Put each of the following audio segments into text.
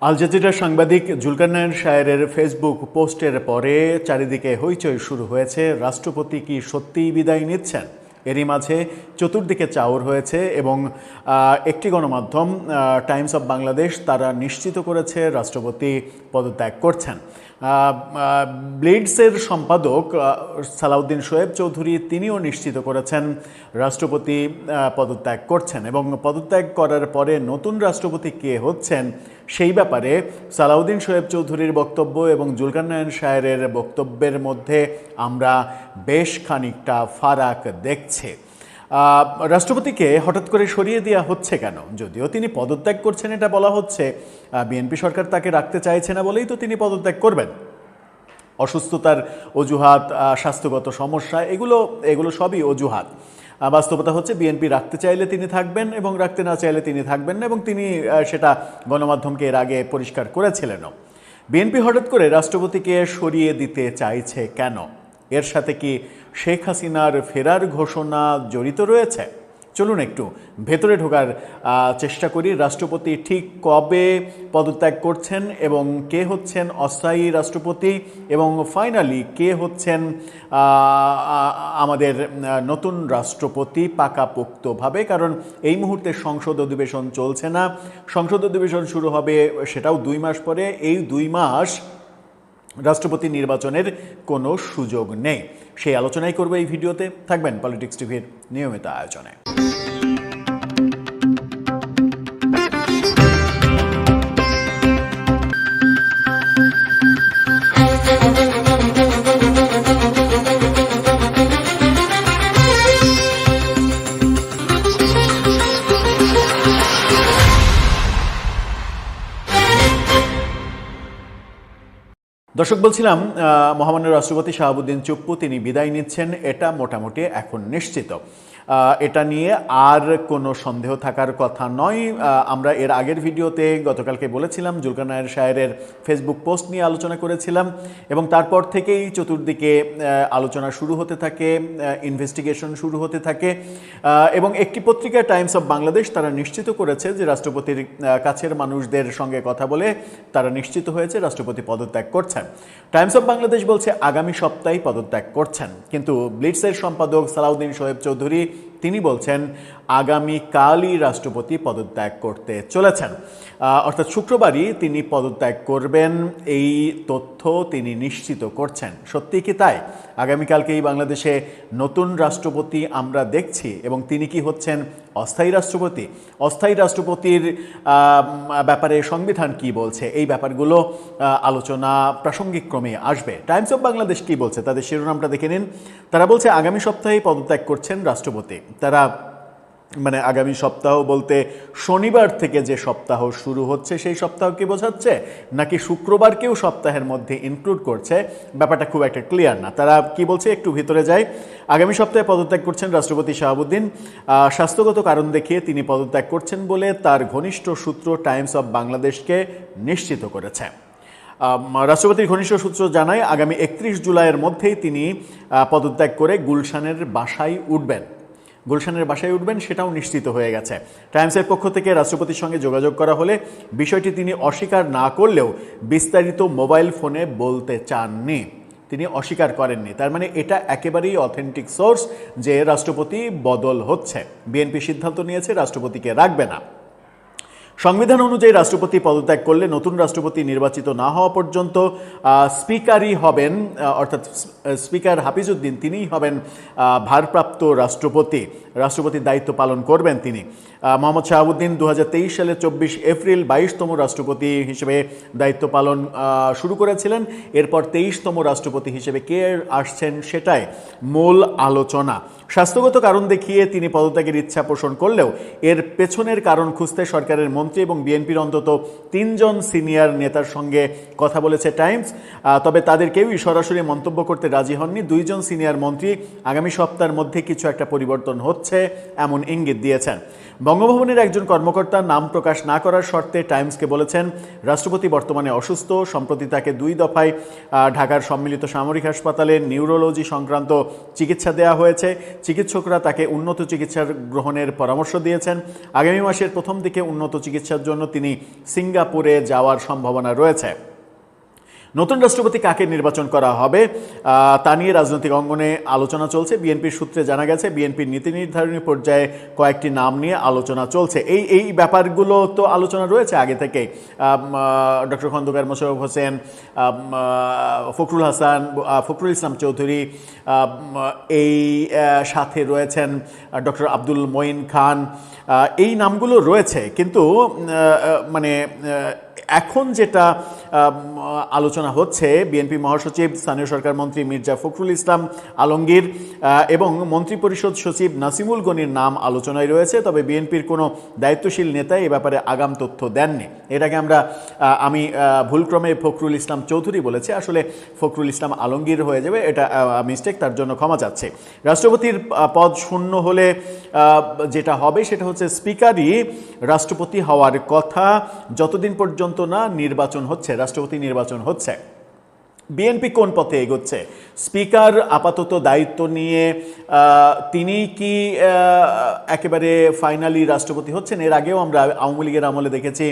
আল জাজিরার সাংবাদিক জুলকারনাইন শায়েরের ফেসবুক পোস্টের পরে চারিদিকে হইচই শুরু হয়েছে। রাষ্ট্রপতি কি সত্যিই বিদায় নিচ্ছেন? এরই মাঝে চতুর্দিকে চাউর হয়েছে এবং একটি গণমাধ্যম টাইমস অব বাংলাদেশ তারা নিশ্চিত করেছে রাষ্ট্রপতি পদত্যাগ করছেন। ব্লিডসের সম্পাদক সালাউদ্দিন শোয়েব চৌধুরী তিনিও নিশ্চিত করেছেন রাষ্ট্রপতি পদত্যাগ করছেন এবং পদত্যাগ করার পরে নতুন রাষ্ট্রপতি কে হচ্ছেন সেই ব্যাপারে সালাউদ্দিন শোয়েব চৌধুরীর বক্তব্য এবং জুলকারনাইন শায়েরের বক্তব্যের মধ্যে আমরা বেশ খানিকটা ফারাক দেখছি। রাষ্ট্রপতিকে হঠাৎ করে সরিয়ে দেওয়া হচ্ছে কেন? যদিও তিনি পদত্যাগ করছেন এটা বলা হচ্ছে, বিএনপি সরকার তাকে রাখতে চাইছে না বলেই তো তিনি পদত্যাগ করবেন। অসুস্থতার অজুহাত, স্বাস্থ্যগত সমস্যা, এগুলো সবই অজুহাত। বাস্তবতা হচ্ছে বিএনপি রাখতে চাইলে তিনি থাকবেন এবং রাখতে না চাইলে তিনি থাকবেন না, এবং তিনি সেটা গণমাধ্যমকে এর আগে পরিষ্কার করেছিলেনও। বিএনপি হঠাৎ করে রাষ্ট্রপতিকে সরিয়ে দিতে চাইছে কেন? এর সাথে কি শেখ হাসিনার ফেরার ঘোষণা জড়িত রয়েছে? চলুন একটু ভেতরে ঢোকার চেষ্টা করি। রাষ্ট্রপতি ঠিক কবে পদত্যাগ করছেন এবং কে হচ্ছেন অস্থায়ী রাষ্ট্রপতি, এবং ফাইনালি কে হচ্ছেন আমাদের নতুন রাষ্ট্রপতি পাকাপোক্তভাবে। কারণ এই মুহূর্তে সংসদ অধিবেশন চলছে না, সংসদ অধিবেশন শুরু হবে সেটাও 2 মাস পরে। এই 2 মাস রাষ্ট্রপতি নির্বাচনের কোনো সুযোগ নেই। সেই আলোচনাই করবে এই ভিডিওতে। থাকবেন পলিটিক্স টিভির নিয়মিত আয়োজনে। দর্শক, বলছিলাম মহামান্য রাষ্ট্রপতি শাহাবুদ্দিন চুপ্পু তিনি বিদায় নিচ্ছেন, এটা মোটামুটি এখন নিশ্চিত। এটা নিয়ে আর কোনো সন্দেহ থাকার কথা নয়। আমরা এর আগের ভিডিওতে গতকালকে বলেছিলাম, জুলকারনাইন শায়েরের ফেসবুক পোস্ট নিয়ে আলোচনা করেছিলাম, এবং তারপর থেকেই চতুর্দিকে আলোচনা শুরু হতে থাকে, ইনভেস্টিগেশন শুরু হতে থাকে, এবং একটি পত্রিকা টাইমস অব বাংলাদেশ তারা নিশ্চিত করেছে যে রাষ্ট্রপতির কাছের মানুষদের সঙ্গে কথা বলে তারা নিশ্চিত হয়েছে রাষ্ট্রপতি পদত্যাগ করছেন। টাইমস অব বাংলাদেশ বলছে আগামী সপ্তাহে পদত্যাগ করছেন, কিন্তু ব্লিটসের সম্পাদক সালাউদ্দিন শোয়েব চৌধুরী তিনি বলছেন আগামীকালই রাষ্ট্রপতি পদত্যাগ করতে চলেছেন, অর্থাৎ শুক্রবারই তিনি পদত্যাগ করবেন। এই তথ্য তিনি নিশ্চিত করছেন। সত্যি কি তাই? আগামীকালকেই বাংলাদেশে নতুন রাষ্ট্রপতি আমরা দেখছি, এবং তিনি কি হচ্ছেন অস্থায়ী রাষ্ট্রপতি? অস্থায়ী রাষ্ট্রপতির ব্যাপারে সংবিধান কি বলছে? এই ব্যাপারগুলো আলোচনা প্রাসঙ্গিক ক্রমে আসবে। টাইমস অব বাংলাদেশ কি বলছে তাদের শিরোনামটা দেখে নিন। তারা বলছে আগামী সপ্তাহে পদত্যাগ করছেন রাষ্ট্রপতি। তারা আগামী সপ্তাহ বলতে শনিবার থেকে যে সপ্তাহ শুরু হচ্ছে সেই সপ্তাহকে বোঝাচ্ছে, নাকি শুক্রবারকেও সপ্তাহের মধ্যে ইনক্লুড করছে? ব্যাপারটা খুব একটা ক্লিয়ার না। তারা কি বলছে একটু ভিতরে যায়। আগামী সপ্তাহে পদত্যাগ করছেন রাষ্ট্রপতি শাহাবুদ্দিন। স্বাস্থ্যগত কারণ দেখিয়ে তিনি পদত্যাগ করছেন বলে তার ঘনিষ্ঠ সূত্র টাইমস অব বাংলাদেশকে নিশ্চিত করেছে। রাষ্ট্রপতির ঘনিষ্ঠ সূত্র জানায় আগামী 31 জুলাইয়ের মধ্যেই তিনি পদত্যাগ করে গুলশানের বাসায় উঠবেন। সেটাও নিশ্চিত হয়ে গেছে। টাইমসের পক্ষ থেকে রাষ্ট্রপতির সঙ্গে যোগাযোগ করা হলে বিষয়টি তিনি অস্বীকার না করলেও বিস্তারিত মোবাইল ফোনে বলতে চাননি, তিনি অস্বীকার করেননি। তার মানে এটা একেবারেই অথেন্টিক সোর্স যে রাষ্ট্রপতি বদল হচ্ছে। বিএনপি সিদ্ধান্ত নিয়েছে রাষ্ট্রপতিকে রাখবে না। সংবিধান অনুযায়ী রাষ্ট্রপতি পদত্যাগ করলে নতুন রাষ্ট্রপতি নির্বাচিত না হওয়া পর্যন্ত স্পিকারই হবেন, অর্থাৎ স্পিকার হাফিজউদ্দিন তিনিই হবেন ভারপ্রাপ্ত রাষ্ট্রপতির দায়িত্ব পালন করবেন তিনি। মোহাম্মদ শাহাবুদ্দিন 2023 সালের 24 এপ্রিল 22তম রাষ্ট্রপতি হিসেবে দায়িত্ব পালন শুরু করেছিলেন। এরপর 23তম রাষ্ট্রপতি হিসেবে কে আসছেন সেটাই মূল আলোচনা। স্বাস্থ্যগত কারণ দেখিয়ে তিনি পদত্যাগের ইচ্ছা পোষণ করলেও এর পেছনের কারণ খুঁজতে সরকারের মন্ত্রী এবং বিএনপির অন্তত 3 জন সিনিয়র নেতার সঙ্গে কথা বলেছে টাইমস। তবে তাদের কেউই সরাসরি মন্তব্য করতে রাজি হননি। 2 জন সিনিয়র মন্ত্রী আগামী সপ্তাহের মধ্যে কিছু একটা পরিবর্তন হচ্ছে এমন ইঙ্গিত দিয়েছেন। বঙ্গভবনের একজন কর্মকর্তা নাম প্রকাশ না করার শর্তে টাইমসকে বলেছেন, রাষ্ট্রপতি বর্তমানে অসুস্থ। সম্প্রতি তাকে 2 দফায় ঢাকার সম্মিলিত সামরিক হাসপাতালে নিউরোলজি সংক্রান্ত চিকিৎসা দেওয়া হয়েছে। চিকিৎসকরা তাকে উন্নত চিকিৎসা গ্রহণের পরামর্শ দিয়েছেন। আগামী মাসের প্রথম দিকে উন্নত চিকিৎসার জন্য তিনি সিঙ্গাপুরে যাওয়ার সম্ভাবনা রয়েছে। নতুন রাষ্ট্রপতি কাকে নির্বাচন করা হবে তা নিয়ে রাজনৈতিক অঙ্গনে আলোচনা চলছে। বিএনপির সূত্রে জানা গেছে, বিএনপির নীতি নির্ধারণী পর্যায়ে কয়েকটি নাম নিয়ে আলোচনা চলছে। এই ব্যাপারগুলো তো আলোচনা রয়েছে আগে থেকেই। ডক্টর খন্দকার মোশাররফ হোসেন, ফখরুল ইসলাম চৌধুরী, এই সাথে রয়েছেন ডক্টর আব্দুল মঈন খান, এই নামগুলো রয়েছে। কিন্তু মানে এখন যেটা আলোচনা হচ্ছে, বিএনপি মহাসচিব স্থানীয় সরকার মন্ত্রী মির্জা ফখরুল ইসলাম আলমগীর এবং মন্ত্রিপরিষদ সচিব নাসিমুল গনির নাম আলোচনায় রয়েছে। তবে বিএনপির কোনো দায়িত্বশীল নেতা এ ব্যাপারে আগাম তথ্য দেননি। এটাকে আমি ভুলক্রমে ফখরুল ইসলাম চৌধুরী বলেছি, আসলে ফখরুল ইসলাম আলমগীর হয়ে যাবে, এটা মিস্টেক, তার জন্য ক্ষমা চাচ্ছে। রাষ্ট্রপতির পদ শূন্য হলে যেটা হবে সেটা হচ্ছে স্পিকারই রাষ্ট্রপতি হওয়ার কথা, যতদিন পর্যন্ত না নির্বাচন হচ্ছে, রাষ্ট্রপতি নির্বাচন হচ্ছে। বিএনপি কোন পথে এগোচ্ছে? স্পিকার আপাতত দায়িত্ব নিয়ে তিনি কি একেবারে ফাইনালি রাষ্ট্রপতি হচ্ছেন? এর আগেও আমরা আওয়ামী লীগের আমলে দেখেছি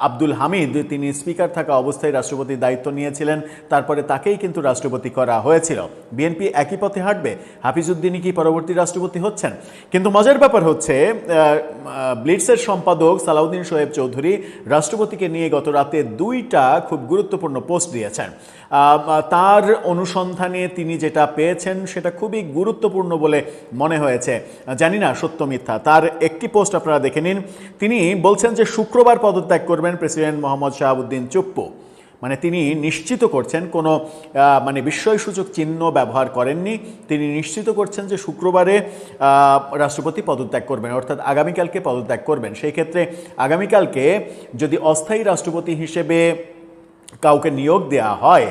আব্দুল হামিদ, তিনি স্পিকার থাকা অবস্থায় রাষ্ট্রপতির দায়িত্ব নিয়েছিলেন, তারপরে তাকেই কিন্তু রাষ্ট্রপতি করা হয়েছিল। বিএনপি একই পথে হাঁটবে? হাফিজউদ্দিনই কি পরবর্তী রাষ্ট্রপতি হচ্ছেন? কিন্তু মজার ব্যাপার হচ্ছে, ব্লিটসের সম্পাদক সালাউদ্দিন শোয়েব চৌধুরী রাষ্ট্রপতিকে নিয়ে গত রাতে 2টা খুব গুরুত্বপূর্ণ পোস্ট দিয়েছেন। তার অনুসন্ধানে তিনি যেটা পেয়েছেন সেটা খুবই গুরুত্বপূর্ণ বলে মনে হয়েছে। জানি না সত্য মিথ্যা। তার একটি পোস্ট আপনারা দেখে নিন। তিনি বলছেন যে শুক্রবার পদত্যাগ করবেন প্রেসিডেন্ট মোহাম্মদ শাহাবুদ্দিন চুপ্পু। মানে তিনি নিশ্চিত করছেন, কোনো মানে বিস্ময়সূচক চিহ্ন ব্যবহার করেননি। তিনি নিশ্চিত করছেন যে শুক্রবারে রাষ্ট্রপতি পদত্যাগ করবেন, অর্থাৎ আগামীকালকে পদত্যাগ করবেন। সেই ক্ষেত্রে আগামীকালকে যদি অস্থায়ী রাষ্ট্রপতি হিসেবে কাউকে নিয়োগ দেয়া হয়,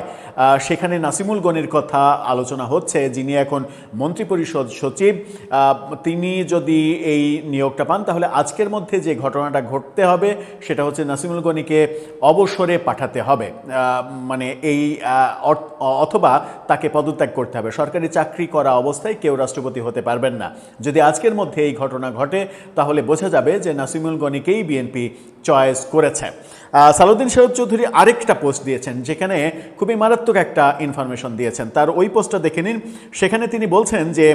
সেখানে নাসিমুল গনির কথা আলোচনা হচ্ছে, যিনি এখন মন্ত্রিপরিষদ সচিব। তিনি যদি এই নিয়োগটা পান, তাহলে আজকের মধ্যে যে ঘটনাটা ঘটতে হবে সেটা হচ্ছে নাসিমুল গনিকে অবসরে পাঠাতে হবে, মানে অথবা তাকে পদত্যাগ করতে হবে। সরকারি চাকরি করা অবস্থায় কেউ রাষ্ট্রপতি হতে পারবেন না। যদি আজকের মধ্যে এই ঘটনা ঘটে, তাহলে বোঝা যাবে যে নাসিমুল গনিকেই বিএনপি চয়েস করেছে। সালাউদ্দিন শোয়েব চৌধুরী আরেকটা পোস্ট দিয়েছেন, যেখানে খুবই মারাত্মক একটা ইনফরমেশন দিয়েছেন। তার ওই পোস্টটা দেখে নিন। সেখানে তিনি বলছেন যে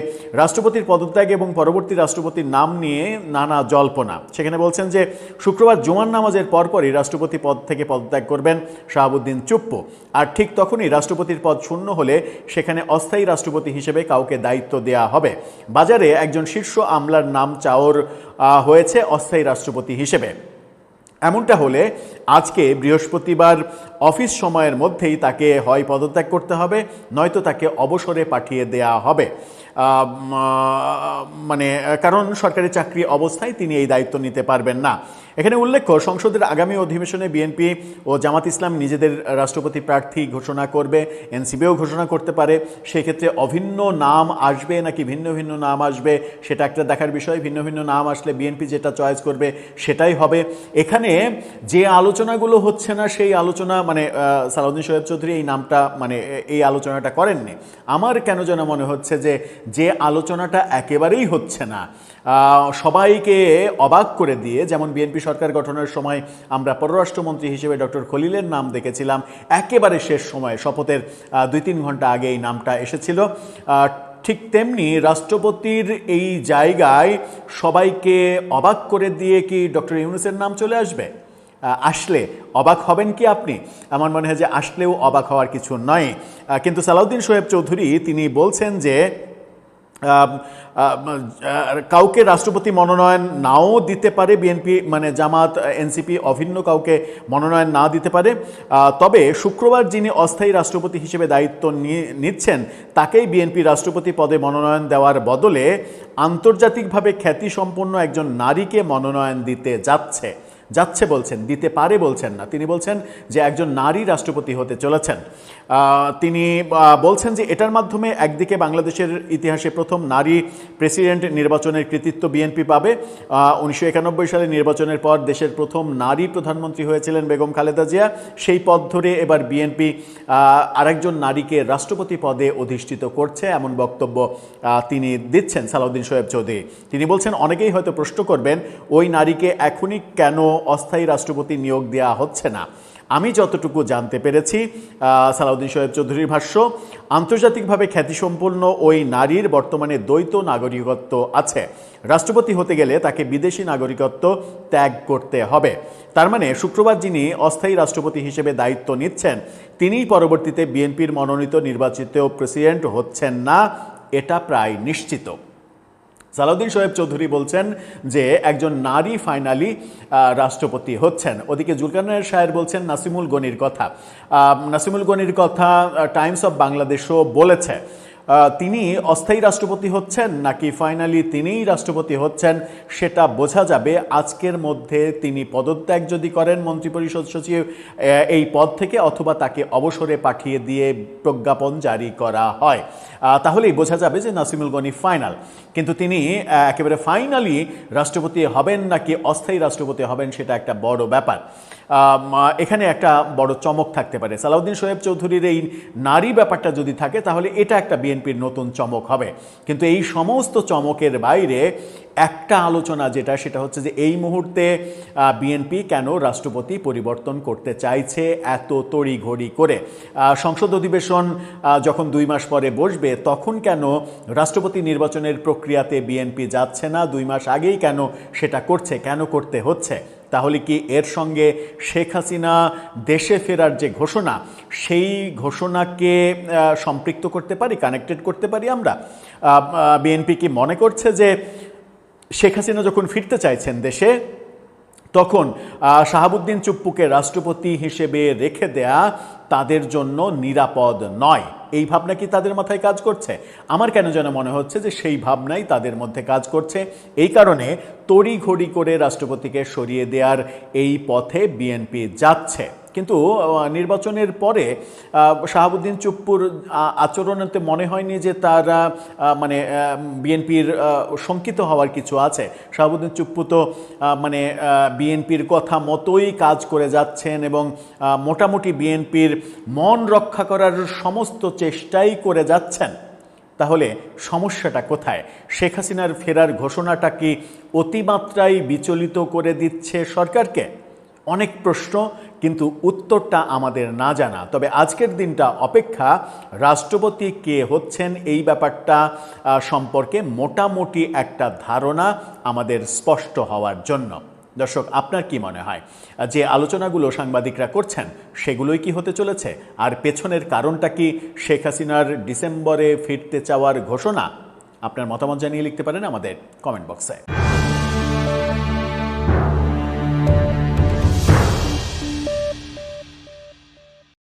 রাষ্ট্রপতির পদত্যাগ এবং পরবর্তী রাষ্ট্রপতির নাম নিয়ে নানা জল্পনা। সেখানে বলছেন যে শুক্রবার জুমার নামাজের পরপরই রাষ্ট্রপতি পদ থেকে পদত্যাগ করবেন শাহাবুদ্দিন চুপ্পু। আর ঠিক তখনই রাষ্ট্রপতির পদ শূন্য হলে সেখানে অস্থায়ী রাষ্ট্রপতি হিসেবে কাউকে দায়িত্ব দেয়া হবে। বাজারে একজন শীর্ষ আমলার নাম চাওর হয়েছে অস্থায়ী রাষ্ট্রপতি হিসেবে। এমনটা হলে আজকে বৃহস্পতিবার অফিস সময়ের মধ্যেই তাকে হয় পদত্যাগ করতে হবে, নয়তো তাকে অবসরে পাঠিয়ে দেয়া হবে। মানে কারণ সরকারি চাকরি অবস্থায় তিনি এই দায়িত্ব নিতে পারবেন না। এখানে উল্লেখ্য, সংসদের আগামী অধিবেশনে বিএনপি ও জামাত ইসলাম নিজেদের রাষ্ট্রপতি প্রার্থী ঘোষণা করবে, এনসিপিও ঘোষণা করতে পারে। সেক্ষেত্রে অভিন্ন নাম আসবে নাকি ভিন্ন ভিন্ন নাম আসবে সেটা একটা দেখার বিষয়। ভিন্ন ভিন্ন নাম আসলে বিএনপি যেটা চয়েস করবে সেটাই হবে। এখানে যে আলোচনাগুলো হচ্ছে না, সেই আলোচনা মানে সালাউদ্দিন শোয়েব চৌধুরী এই নামটা মানে এই আলোচনাটা করেননি। আমার কেন যেন মনে হচ্ছে যে আলোচনাটা একেবারেই হচ্ছে না, সবাইকে অবাক করে দিয়ে, যেমন বিএনপি সরকার গঠনের সময় আমরা পররাষ্ট্রমন্ত্রী হিসেবে ডক্টর খলিলের নাম দেখেছিলাম, একেবারে শেষ সময় শপথের 2-3 ঘন্টা আগে এই নামটা এসেছিল। ঠিক তেমনি রাষ্ট্রপতির এই জায়গায় সবাইকে অবাক করে দিয়ে কি ডক্টর ইউনূসের নাম চলে আসবে? আসলে অবাক হবেন কি আপনি? আমার মনে হয় যে আসলেও অবাক হওয়ার কিছু নয়। কিন্তু সালাউদ্দিন শোয়েব চৌধুরী তিনি বলছেন যে কাউকে রাষ্ট্রপতি মনোনয়ন নাও দিতে পারে বিএনপি, মানে জামাত এনসিপি অভিন্ন কাউকে মনোনয়ন না দিতে পারে। তবে শুক্রবার যিনি অস্থায়ী রাষ্ট্রপতি হিসেবে দায়িত্ব নিচ্ছেন তাকেই বিএনপি রাষ্ট্রপতি পদে মনোনয়ন দেওয়ার বদলে আন্তর্জাতিকভাবে খ্যাতিসম্পন্ন একজন নারীকে মনোনয়ন দিতে যাচ্ছে। যাচ্ছে বলছেন, দিতে পারে বলছেন না। তিনি বলছেন যে একজন নারী রাষ্ট্রপতি হতে চলেছেন। তিনি বলছেন যে এটার মাধ্যমে একদিকে বাংলাদেশের ইতিহাসে প্রথম নারী প্রেসিডেন্ট নির্বাচনের কৃতিত্ব বিএনপি পাবে। 1991 সালে নির্বাচনের পর দেশের প্রথম নারী প্রধানমন্ত্রী হয়েছিলেন বেগম খালেদা জিয়া। সেই পদ ধরে এবার বিএনপি আরেকজন নারীকে রাষ্ট্রপতি পদে অধিষ্ঠিত করছে, এমন বক্তব্য তিনি দিচ্ছেন সালাউদ্দিন শোয়েব চৌধুরী। তিনি বলছেন, অনেকেই হয়তো প্রশ্ন করবেন ওই নারীকে এখনই কেন অস্থায়ী রাষ্ট্রপতি নিয়োগ দেওয়া হচ্ছে না। আমি যতটুকু জানতে পেরেছি, সালাউদ্দিন শোয়েব চৌধুরীর ভাষ্য, আন্তর্জাতিকভাবে খ্যাতিসম্পন্ন ওই নারীর বর্তমানে দ্বৈত নাগরিকত্ব আছে। রাষ্ট্রপতি হতে গেলে তাকে বিদেশি নাগরিকত্ব ত্যাগ করতে হবে। তার মানে শুক্রবার যিনি অস্থায়ী রাষ্ট্রপতি হিসেবে দায়িত্ব নিচ্ছেন তিনিই পরবর্তীতে বিএনপির মনোনীত নির্বাচিত প্রেসিডেন্ট হচ্ছেন না, এটা প্রায় নিশ্চিত। সালাউদ্দিন শোয়েব চৌধুরী বলছেন যে একজন নারী ফাইনালি রাষ্ট্রপতি হচ্ছেন। ওদিকে জুলকারনায়ের শায়ের বলছেন নাসিমুল গনির কথা। নাসিমুল গনির কথা টাইমস অফ বাংলাদেশও বলেছে। তিনি অস্থায়ী রাষ্ট্রপতি হচ্ছেন নাকি ফাইনালি তিনিই রাষ্ট্রপতি হচ্ছেন সেটা বোঝা যাবে আজকের মধ্যে। তিনি পদত্যাগ যদি করেন মন্ত্রিপরিষদ সচিব এই পদ থেকে, অথবা তাকে অবসরে পাঠিয়ে দিয়ে প্রজ্ঞাপন জারি করা হয়, তাহলেই বোঝা যাবে যে নাসিমুল গনি ফাইনাল। কিন্তু তিনি একেবারে ফাইনালি রাষ্ট্রপতি হবেন নাকি অস্থায়ী রাষ্ট্রপতি হবেন সেটা একটা বড় ব্যাপার। এখানে একটা বড় চমক থাকতে পারে। সালাউদ্দিন শোয়েব চৌধুরীর এই নারী ব্যাপারটা যদি থাকে তাহলে এটা একটা বিএনপির নতুন চমক হবে। কিন্তু এই সমস্ত চমকের বাইরে একটা আলোচনা যেটা, সেটা হচ্ছে যে এই মুহূর্তে বিএনপি কেন রাষ্ট্রপতি পরিবর্তন করতে চাইছে এত তড়িঘড়ি করে। সংসদ অধিবেশন যখন 2 মাস পরে বসবে তখন কেন রাষ্ট্রপতি নির্বাচনের প্রক্রিয়াতে বিএনপি যাচ্ছে না? 2 মাস আগেই কেন সেটা করছে, কেন করতে হচ্ছে? তাহলে কি এর সঙ্গে শেখ হাসিনা দেশে ফেরার যে ঘোষণা, সেই ঘোষণাকে সম্পৃক্ত করতে পারি, কানেক্টেড করতে পারি আমরা? বিএনপি কি মনে করছে যে শেখ হাসিনা যখন ফিরতে চাইছেন দেশে তখন শাহাবুদ্দিন চুপ্পুকে রাষ্ট্রপতি হিসেবে রেখে দেয়া তাদের জন্য নিরাপদ নয়? এই ভাবনা কি তাদের মাথায় কাজ করছে? আমার কেন যেন মনে হচ্ছে যে সেই ভাবনাই তাদের মধ্যে কাজ করছে। এই কারণে তড়িঘড়ি করে রাষ্ট্রপতিকে সরিয়ে দেওয়ার এই পথে বিএনপি যাচ্ছে। কিন্তু নির্বাচনের পরে শাহাবুদ্দিন চুপ্পুর আচরণেতে মনে হয়নি যে তারা মানে বিএনপির শঙ্কিত হওয়ার কিছু আছে। শাহাবুদ্দিন চুপ্পু তো মানে বিএনপির কথা মতোই কাজ করে যাচ্ছেন এবং মোটামুটি বিএনপির মন রক্ষা করার সমস্ত চেষ্টাই করে যাচ্ছেন। তাহলে সমস্যাটা কোথায়? শেখ হাসিনার ফেরার ঘোষণাটা কি অতিমাত্রায় বিচলিত করে দিচ্ছে সরকারকে? অনেক প্রশ্ন, কিন্তু উত্তরটা আমাদের না জানা। তবে আজকের দিনটা অপেক্ষা রাষ্ট্রপতি কে হচ্ছেন এই ব্যাপারটা সম্পর্কে মোটামুটি একটা ধারণা আমাদের স্পষ্ট হওয়ার জন্য। দর্শক, আপনার কি মনে হয় যে আলোচনাগুলো সাংবাদিকরা করছেন সেগুলোই কি হতে চলেছে? আর পেছনের কারণটা কি শেখ হাসিনার ডিসেম্বরে ফিরতে চাওয়ার ঘোষণা? আপনার মতামত জানিয়ে লিখতে পারেন আমাদের কমেন্ট বক্সে।